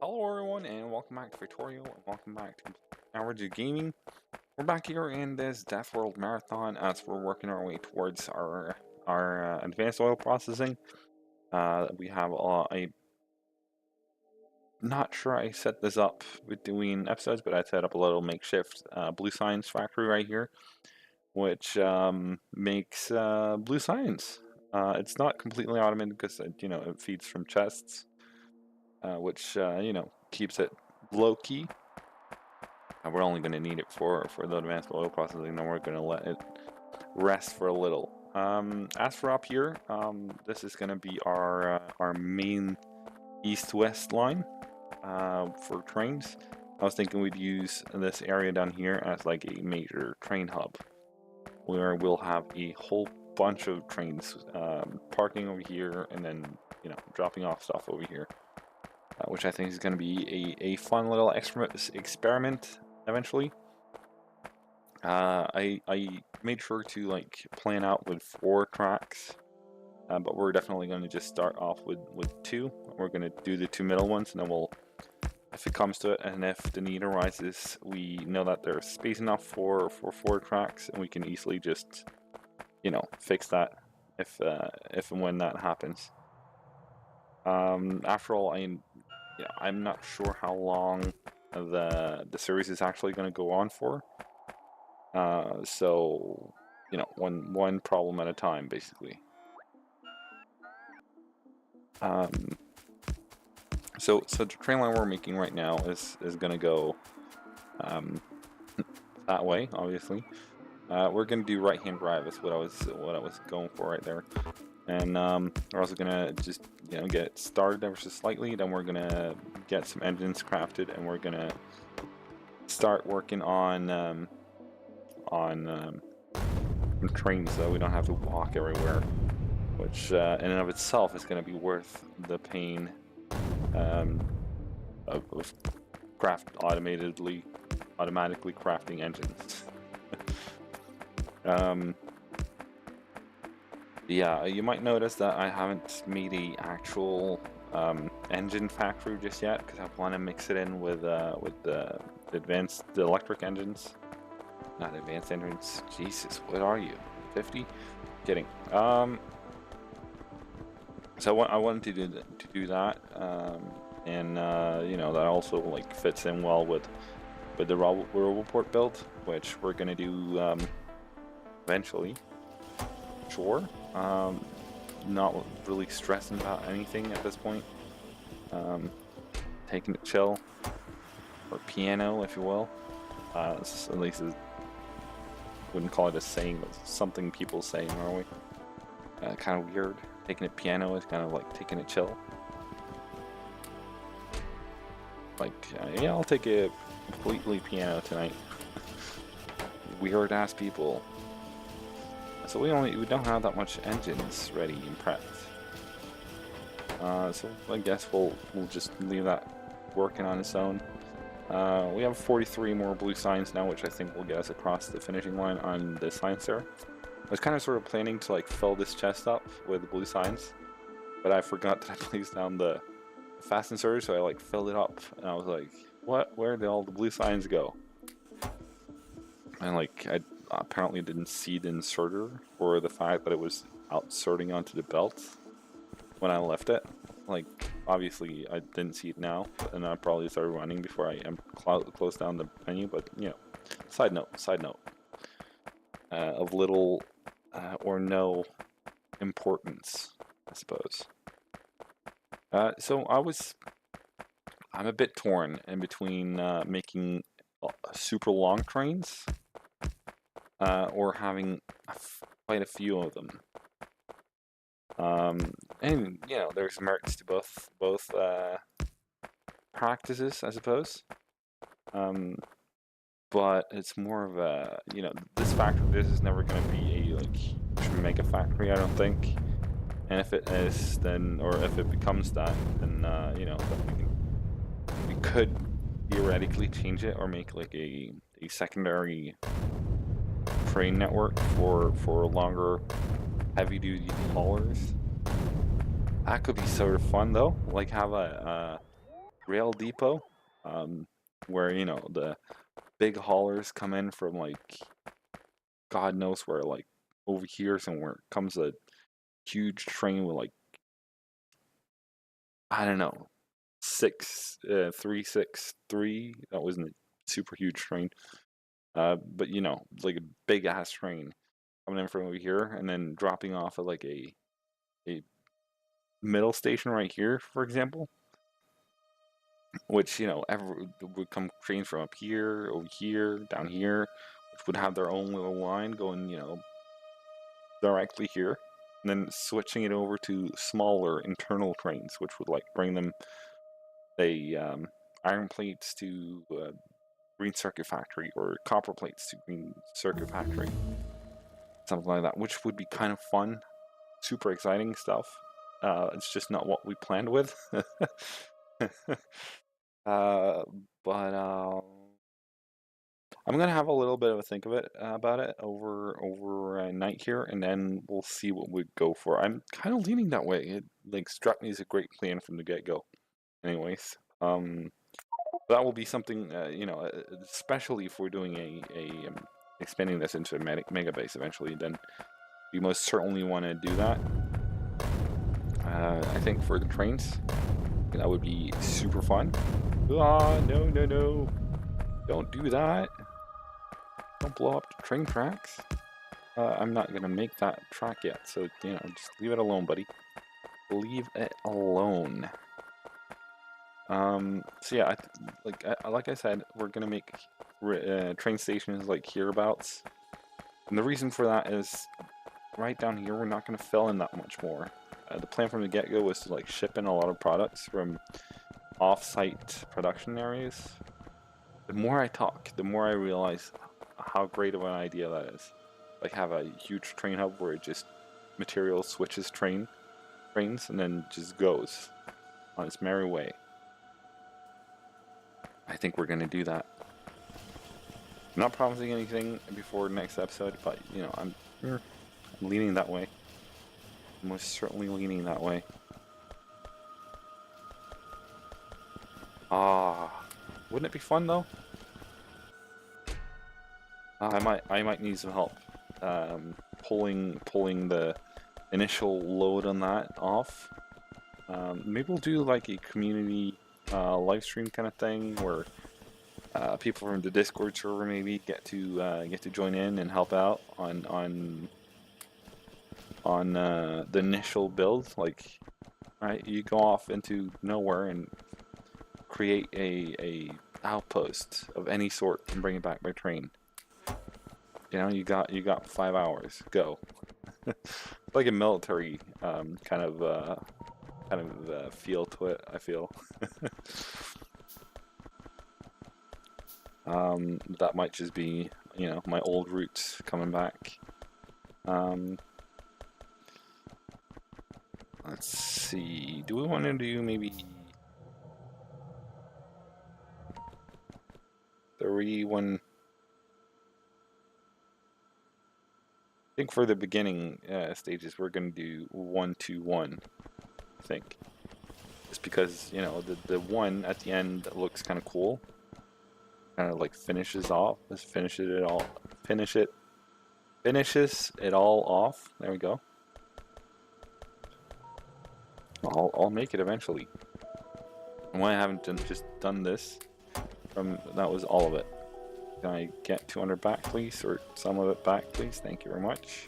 Hello everyone and welcome back to Factorio and welcome back to Average Gaming. We're back here in this Deathworld Marathon as we're working our way towards our advanced oil processing. We have I'm not sure I set this up between episodes, but I set up a little makeshift blue science factory right here, which makes blue science. It's not completely automated because it feeds from chests. Which keeps it low key. We're only going to need it for the advanced oil processing. Then we're going to let it rest for a little. As for up here, this is going to be our main east-west line for trains. I was thinking we'd use this area down here as like a major train hub, where we'll have a whole bunch of trains parking over here, and then dropping off stuff over here. Which I think is going to be a fun little experiment eventually. I made sure to plan out with 4 tracks, but we're definitely going to just start off with 2. We're going to do the 2 middle ones, and then we'll, if it comes to it, and if the need arises, we know that there's space enough for 4 tracks, and we can easily just fix that if and when that happens. After all, I'm not sure how long the series is actually going to go on for. So one problem at a time, basically. So the train line we're making right now is going to go that way, obviously. We're going to do right-hand drive. That's what I was going for right there. And we're also gonna just get it started ever so slightly. Then we're gonna get some engines crafted, and we're gonna start working on trains, so we don't have to walk everywhere. Which in and of itself is gonna be worth the pain of automatically crafting engines. Yeah, you might notice that I haven't made a actual engine factory just yet, because I want to mix it in with the electric engines. Not advanced engines. Jesus, what are you? 50? Kidding. So I wanted to do that, and that also fits in well with the Roboport build, which we're gonna do eventually. Sure. Not really stressing about anything at this point. Taking it chill, or piano, if you will. At least wouldn't call it a saying, but something people say in Norway. Kind of weird. Taking it piano is kind of like taking it chill. Yeah, I'll take it completely piano tonight. Weird ass people. So we don't have that much engines ready and prepped. So I guess we'll just leave that working on its own. We have 43 more blue signs now, which I think will get us across the finishing line on the science there. I was kind of sort of planning to fill this chest up with the blue signs, but I forgot that I placed down the fasten surge, so I filled it up, and I was like, what? Where did all the blue signs go? And I apparently didn't see the inserter, or the fact that it was outserting onto the belt when I left it. Obviously I didn't see it now, and I probably started running before I closed down the menu. But side note of little or no importance, I suppose. So I'm a bit torn in between making super long trains or having quite a few of them. And there's merits to both practices, I suppose. But it's more of a this is never going to be a mega factory, I don't think. And if it is, then, or if it becomes that, then we could theoretically change it or make a secondary train network for longer heavy-duty haulers. That could be sort of fun, though. Have a rail depot, where you know the big haulers come in from like God knows where, like over here somewhere comes a huge train with like I don't know 363. That wasn't a super huge train, but you know like a big ass train coming in from over here and then dropping off at like a middle station right here, for example. Which you know would come trains from up here, over here, down here, which would have their own little line going, you know, directly here, and then switching it over to smaller internal trains, which would like bring them, say, iron plates to Green Circuit Factory or copper plates to Green Circuit Factory, something like that, which would be kind of fun, super exciting stuff. It's just not what we planned with. But I'm gonna have a little bit of a think of it about it over a night here, and then we'll see what we go for. I'm kind of leaning that way. It like struck me as a great plan from the get-go. Anyways, that will be something you know, especially if we're doing a expanding this into a mega base eventually. Then we most certainly want to do that. I think for the trains, that would be super fun. Ah, no, no, no! Don't do that. Don't blow up the train tracks. I'm not gonna make that track yet, so you know, just leave it alone, buddy. Leave it alone. So yeah, like I said, we're gonna make train stations like hereabouts, and the reason for that is right down here we're not gonna fill in that much more. The plan from the get-go was to like ship in a lot of products from off-site production areas. The more I talk, the more I realize how great of an idea that is. Like have a huge train hub where it just material switches trains and then just goes on its merry way. I think we're gonna do that. I'm not promising anything before next episode, but you know, I'm leaning that way. I'm most certainly leaning that way. Wouldn't it be fun though? I might need some help pulling the initial load on that off. Maybe we'll do like a community live stream kind of thing where people from the Discord server maybe get to join in and help out on the initial build. Like, right, you go off into nowhere and create a outpost of any sort and bring it back by train. You know, you got 5 hours. Go. Like a military kind of feel to it, I feel. That might just be, you know, my old roots coming back. Let's see. Do we want to do maybe 31? I think for the beginning stages, we're going to do 1, 2, 1. I think, just because you know the one at the end looks kind of cool, kind of like finishes off. Let's finishes it all off. There we go. I'll make it eventually. And why I haven't just done this that was all of it. Can I get 200 back, please? Or some of it back, please? Thank you very much.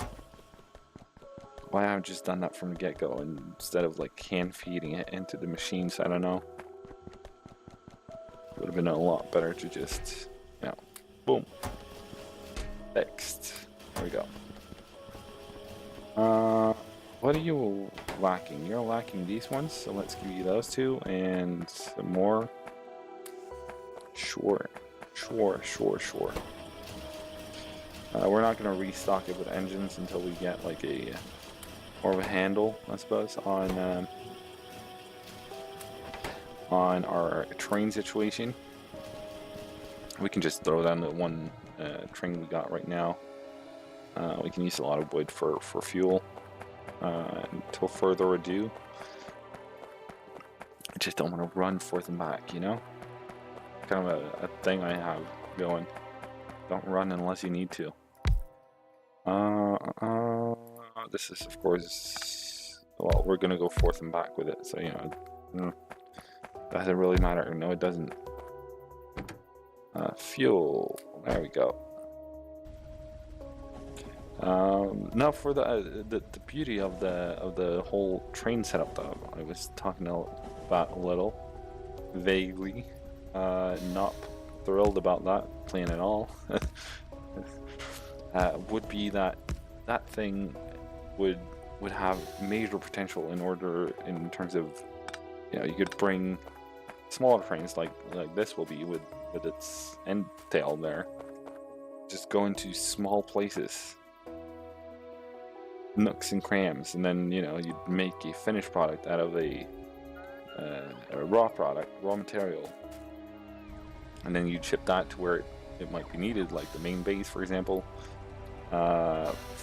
Why I haven't just done that from the get-go instead of like hand feeding it into the machines, I don't know. Would have been a lot better to just, you know, boom. Fixed. There we go. What are you lacking? You're lacking these ones, so let's give you those two and some more. Sure. We're not going to restock it with engines until we get like a more of a handle, I suppose, on our train situation. We can just throw down the one train we got right now. We can use a lot of wood for fuel. Until further ado, just don't want to run forth and back, you know? Kind of a thing I have going. Don't run unless you need to. This is, of course, well, we're gonna go forth and back with it, so, you know, doesn't really matter. No, it doesn't. Fuel, there we go. Now for the beauty of the whole train setup, though, I was talking about a little vaguely. Not thrilled about that plan at all. Would be that thing would have major potential in terms of, you know, you could bring smaller trains like this will be with its end tail there, just go into small places, nooks and crams, and then, you know, you'd make a finished product out of a raw material, and then you'd ship that to where it might be needed, like the main base, for example,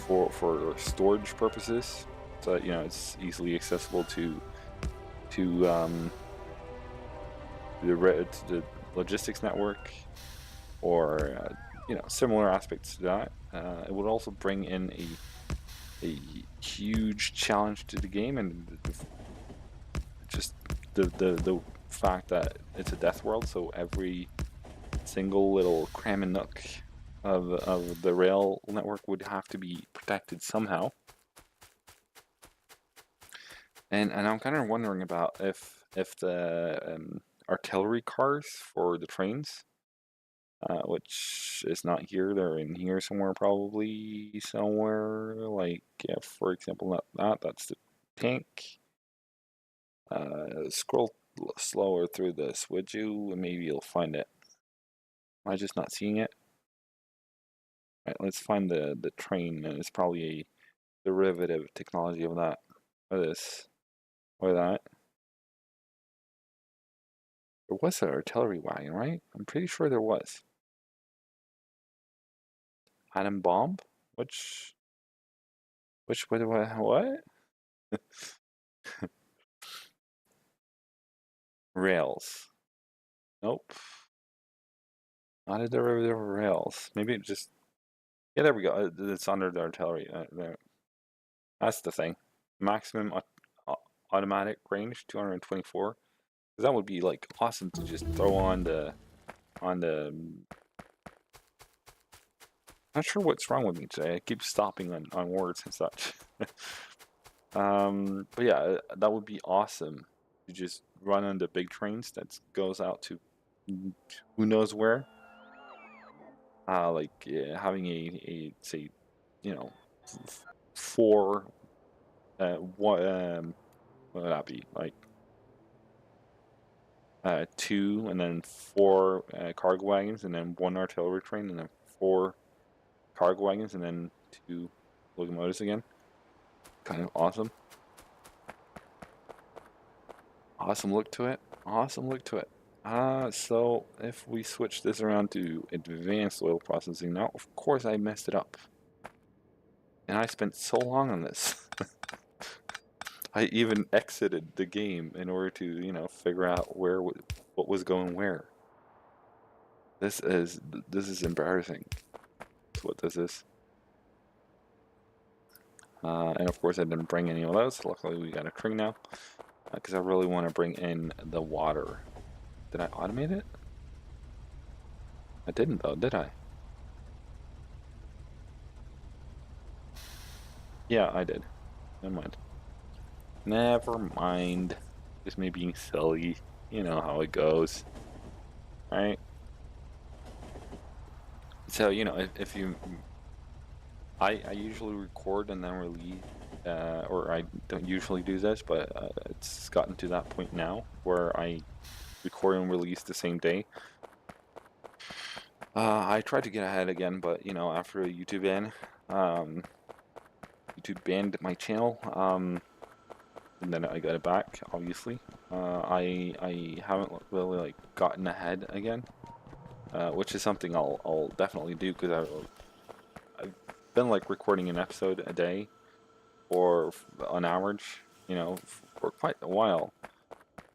for storage purposes, so that, you know, it's easily accessible to the logistics network, or you know, similar aspects to that. It would also bring in a huge challenge to the game, and just the fact that it's a death world, so every single little cram and nook of the rail network would have to be protected somehow. And I'm kind of wondering about if the artillery cars for the trains, which is not here, they're in here somewhere, probably somewhere, like, yeah, for example, that's the tank. Scroll slower through this, would you? And maybe you'll find it. Am I just not seeing it? Right, let's find the train, and it's probably a derivative technology of that, or this, or that. There was an artillery wagon, right? I'm pretty sure there was. Atom bomb? Which what? Rails. Nope. Not a derivative of rails. Maybe it just, yeah, there we go. It's under the artillery. There. That's the thing. Maximum automatic range 224. That would be like awesome to just throw on the. Not sure what's wrong with me today. I keep stopping on words and such. But yeah, that would be awesome to just run on the big trains that goes out to who knows where. Like having a say, you know, four, what would that be, like, two and then four cargo wagons, and then one artillery train, and then four cargo wagons, and then two locomotives again. Kind of awesome. Awesome look to it. Awesome look to it. So if we switch this around to advanced oil processing now, of course I messed it up. And I spent so long on this. I even exited the game in order to, you know, figure out what was going where. This is embarrassing. That's what this is. And of course I didn't bring any of those. Luckily we got a train now, because I really want to bring in the water. Did I automate it? I didn't though, did I? Yeah, I did. Never mind. Never mind. Just me being silly. You know how it goes. Right? So, you know, if you... I usually record and then release, or I don't usually do this, but it's gotten to that point now where I record and release the same day. I tried to get ahead again, but, you know, after a YouTube ban, YouTube banned my channel, and then I got it back, obviously. I haven't really, like, gotten ahead again, which is something I'll definitely do, because I've been, like, recording an episode a day, or on average, you know, for quite a while.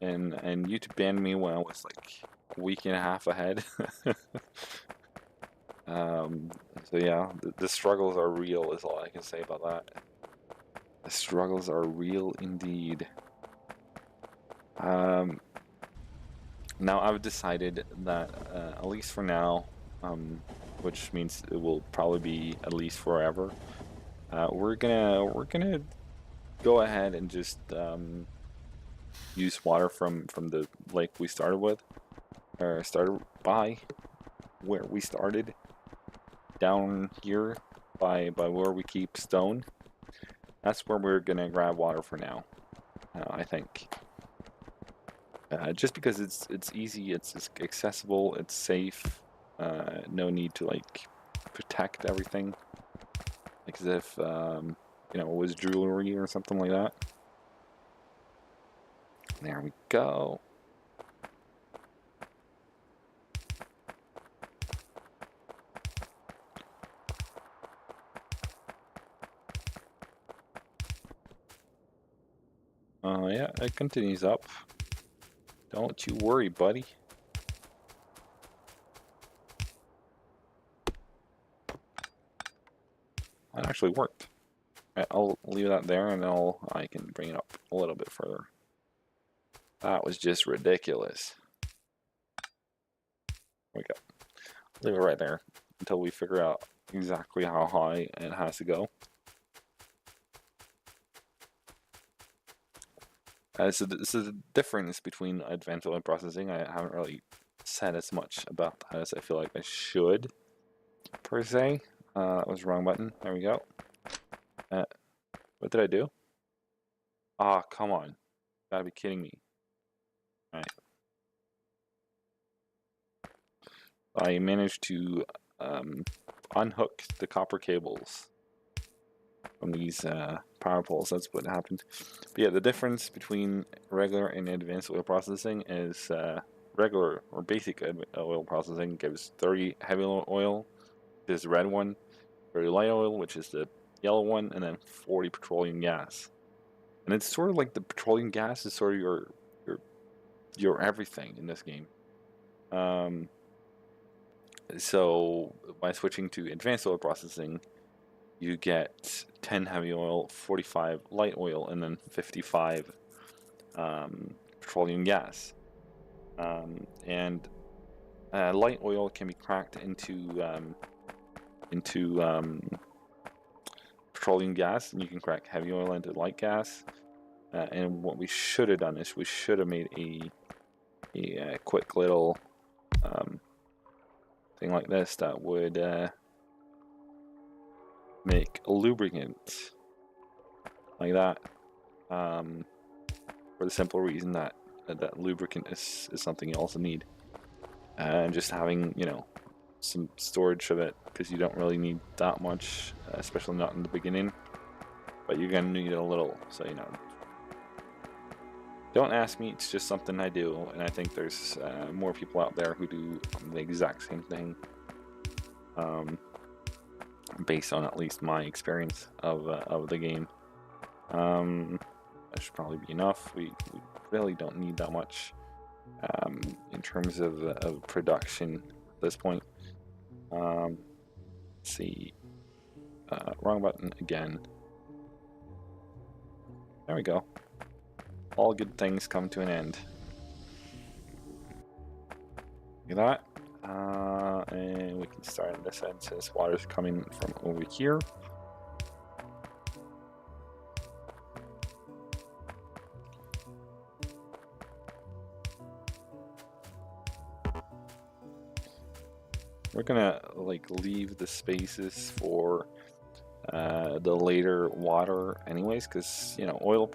and YouTube banned me when I was like a week and a half ahead. So yeah, the struggles are real is all I can say about that. The struggles are real indeed. Now I've decided that at least for now, which means it will probably be at least forever, we're gonna go ahead and just use water from the lake we started with, or started by, where we started down here by where we keep stone. That's where we're gonna grab water for now. I think. Just because it's easy, it's accessible, it's safe. No need to like protect everything, like as if you know, it was jewelry or something like that. There we go. Yeah, it continues up. Don't you worry, buddy. That actually worked. Right, I'll leave that there, and I can bring it up a little bit further. That was just ridiculous. There we go. Leave it right there until we figure out exactly how high it has to go. So the difference between advanced oil processing, I haven't really said as much about that as I feel like I should, per se. That was the wrong button. There we go. What did I do? Ah, come on. Gotta be kidding me. Alright. I managed to unhook the copper cables from these power poles. That's what happened. But yeah, the difference between regular and advanced oil processing is regular or basic oil processing gives 30 heavy oil, this red one, 30 light oil, which is the yellow one, and then 40 petroleum gas. And it's sort of like the petroleum gas is sort of your everything in this game. So by switching to advanced oil processing, you get 10 heavy oil, 45 light oil, and then 55 petroleum gas. And light oil can be cracked into petroleum gas, and you can crack heavy oil into light gas. And what we should have done is we should have made a quick little thing like this that would make a lubricant like that, for the simple reason that that lubricant is something you also need, and just having, you know, some storage of it, because you don't really need that much, especially not in the beginning, but you're gonna need it a little, so you know, don't ask me, it's just something I do, and I think there's more people out there who do the exact same thing, based on at least my experience of the game. That should probably be enough. We really don't need that much in terms of production at this point. Let's see. Wrong button again. There we go. All good things come to an end. Look at that. And we can start on this end since water's coming from over here. We're gonna like leave the spaces for the later water anyways, because you know, oil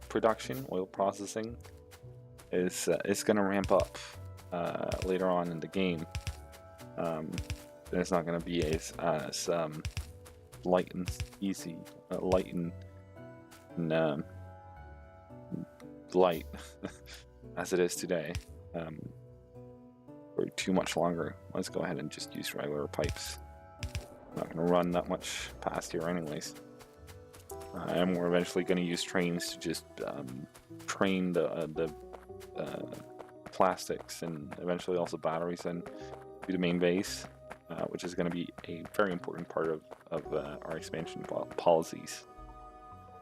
production, oil processing is gonna ramp up later on in the game. It's not gonna be as light and easy, light and light as it is today. For too much longer. Let's go ahead and just use regular pipes. I'm not gonna run that much past here anyways. And we're eventually going to use trains to just train the plastics and eventually also batteries and to the main base, which is going to be a very important part of our expansion policies,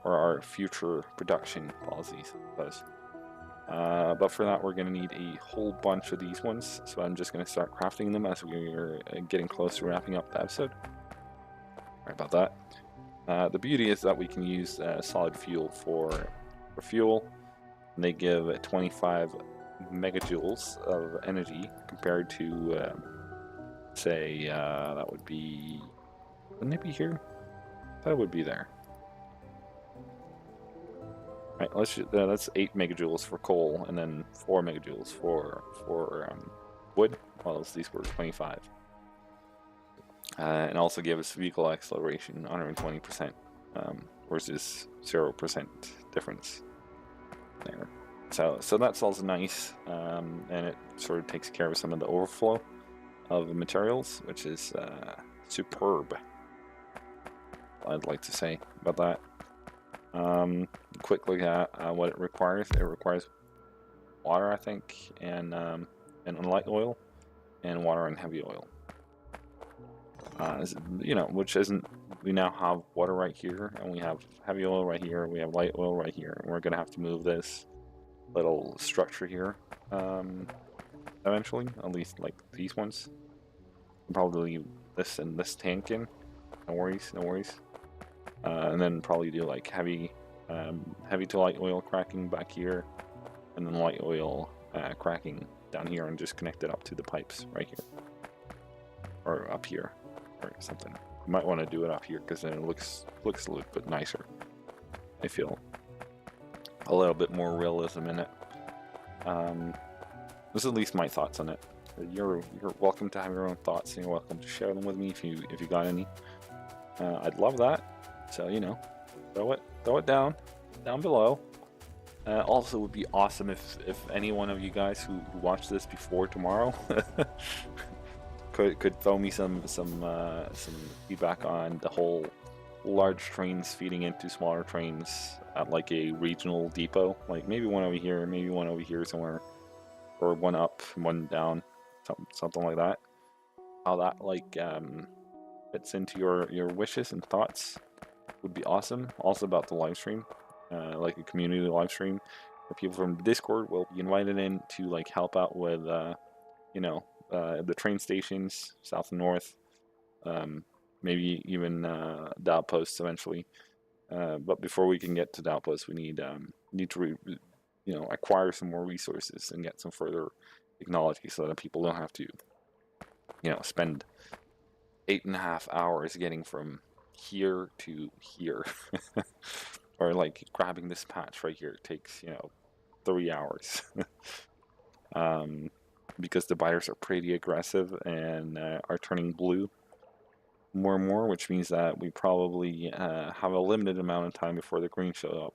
or our future production policies, I suppose. But for that, we're going to need a whole bunch of these ones, so I'm just going to start crafting them as we're getting close to wrapping up the episode. Sorry about that. The beauty is that we can use solid fuel for fuel, and they give 25 megajoules of energy compared to, say, that would be, wouldn't it be here? That would be there. Right, that's 8 megajoules for coal, and then 4 megajoules for wood, while these were 25. And also give us vehicle acceleration 120%, versus 0% difference there. So that's also nice, and it sort of takes care of some of the overflow of the materials, which is superb, I'd like to say about that. Quick look at what it requires. It requires water, I think, and light oil, and water and heavy oil. You know, which isn't. We now have water right here, and we have heavy oil right here. We have light oil right here, and we're gonna have to move this little structure here eventually. At least like these ones. Probably this and this tank in. No worries, no worries. And then probably do like heavy to light oil cracking back here, and then light oil cracking down here, and just connect it up to the pipes right here, or up here, or something. You might want to do it up here because then it looks a little bit nicer. I feel a little bit more realism in it. This is at least my thoughts on it. You're welcome to have your own thoughts, and you're welcome to share them with me if you got any. I'd love that. So, you know, throw it down below. Also, it would be awesome if any one of you guys who watch this before tomorrow could throw me some feedback on the whole large trains feeding into smaller trains at like a regional depot. Like maybe one over here, maybe one over here somewhere, or one up, one down, something like that. How that like fits into your wishes and thoughts would be awesome. Also about the live stream, like a community live stream where people from the Discord will be invited in to like help out with you know, the train stations south and north, maybe even the outposts eventually. But before we can get to the outposts, we need to you know, acquire some more resources and get some further technology so that people don't have to, you know, spend 8.5 hours getting from here to here. Or like grabbing this patch right here takes, you know, 3 hours. Because the biters are pretty aggressive and are turning blue more and more, which means that we probably have a limited amount of time before the green show up.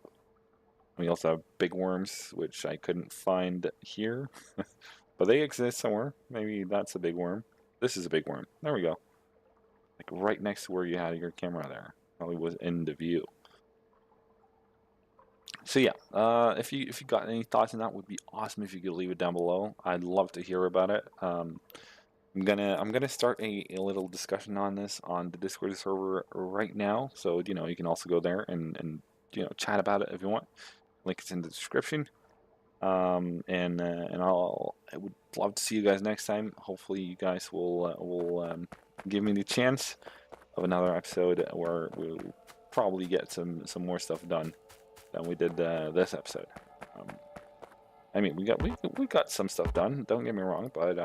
We also have big worms, which I couldn't find here. But they exist somewhere. Maybe that's a big worm. This is a big worm. There we go. Like right next to where you had your camera there. Probably was in the view. So yeah, if you got any thoughts on that, would be awesome if you could leave it down below. I'd love to hear about it. I'm gonna start a little discussion on this on the Discord server right now. So you know, you can also go there and you know, chat about it if you want. Link is in the description. I would love to see you guys next time. Hopefully you guys will give me the chance of another episode where we'll probably get some more stuff done than we did this episode. I mean, we got some stuff done, don't get me wrong, but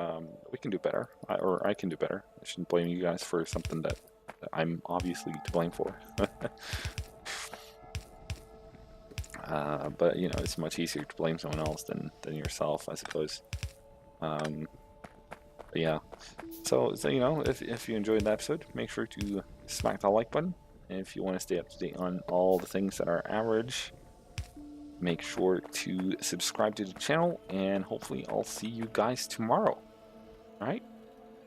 we can do better, or I can do better. I shouldn't blame you guys for something that I'm obviously to blame for. But you know, it's much easier to blame someone else than yourself, I suppose. But yeah, so you know, if you enjoyed the episode, make sure to smack that like button. And if you want to stay up to date on all the things that are average, make sure to subscribe to the channel, and hopefully I'll see you guys tomorrow. Alright?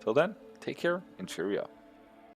Till then, take care and cheerio.